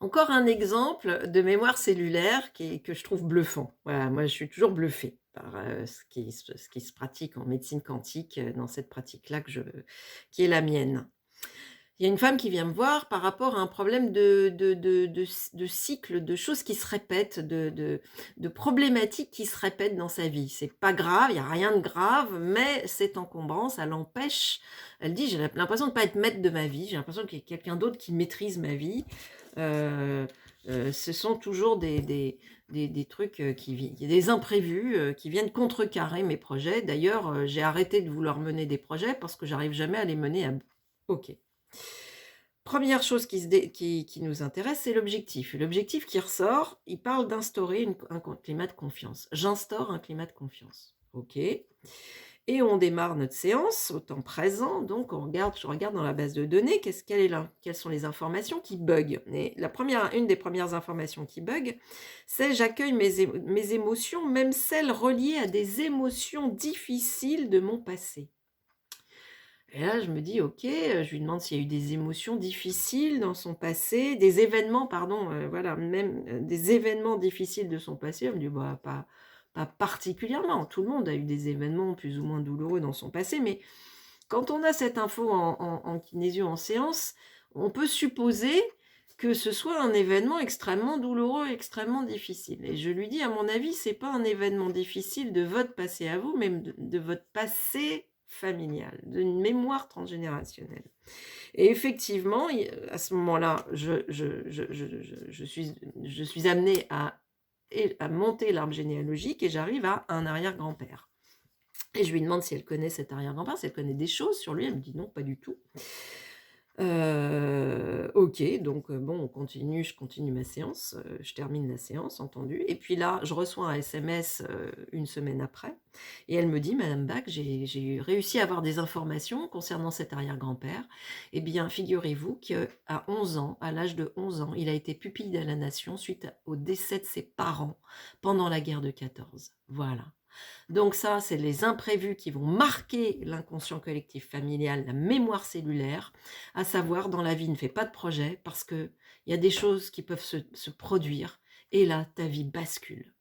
Encore un exemple de mémoire cellulaire que je trouve bluffant. Voilà, moi je suis toujours bluffée par, ce qui se pratique en médecine quantique, dans cette pratique-là qui est la mienne. Il y a une femme qui vient me voir par rapport à un problème de cycle, de choses qui se répètent, de problématiques qui se répètent dans sa vie. C'est pas grave, il y a rien de grave, mais c'est encombrant, ça l'empêche. Elle dit: «J'ai l'impression de ne pas être maître de ma vie, j'ai l'impression qu'il y a quelqu'un d'autre qui maîtrise ma vie». Heu Ce sont toujours des trucs, des imprévus, qui viennent contrecarrer mes projets. D'ailleurs, j'ai arrêté de vouloir mener des projets parce que j'arrive jamais à les mener à bout. OK. Première chose qui nous intéresse, c'est l'objectif. Et l'objectif qui ressort, il parle d'instaurer un climat de confiance. J'instaure un climat de confiance. OK. Et on démarre notre séance au temps présent. Donc je regarde dans la base de données, quelles sont les informations qui bug. Et une des premières informations qui bug, c'est: j'accueille mes émotions, même celles reliées à des émotions difficiles de mon passé. Et là, je me dis: «OK», je lui demande s'il y a eu des émotions difficiles dans son passé, des événements, pardon, voilà, même, des événements difficiles de son passé. Elle me dit: «Bah, pas particulièrement, tout le monde a eu des événements plus ou moins douloureux dans son passé», mais quand on a cette info en kinésio, en séance, on peut supposer que ce soit un événement extrêmement douloureux, extrêmement difficile. Et je lui dis: «À mon avis, c'est pas un événement difficile de votre passé à vous, mais de votre passé familial, d'une mémoire transgénérationnelle». Et effectivement, à ce moment-là, je suis amenée à monter l'arbre généalogique et j'arrive à un arrière-grand-père. Et je lui demande si elle connaît cet arrière-grand-père, si elle connaît des choses sur lui. Elle me dit: «Non, pas du tout». OK, donc bon, je continue ma séance, je termine la séance, entendu. Et puis là, je reçois un SMS, 1 semaine après, et elle me dit: «Madame Bach, j'ai réussi à avoir des informations concernant cet arrière-grand-père. Eh bien, figurez-vous qu'à 11 ans, à l'âge de 11 ans, il a été pupille de la nation suite au décès de ses parents pendant la guerre de 14». Voilà. Donc ça, c'est les imprévus qui vont marquer l'inconscient collectif familial, la mémoire cellulaire, à savoir: dans la vie, ne fais pas de projet parce qu'il y a des choses qui peuvent se produire et là, ta vie bascule.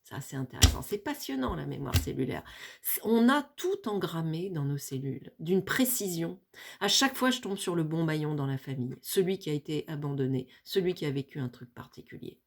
Ça, c'est intéressant. C'est passionnant, la mémoire cellulaire. On a tout engrammé dans nos cellules, d'une précision. À chaque fois, je tombe sur le bon maillon dans la famille, celui qui a été abandonné, celui qui a vécu un truc particulier.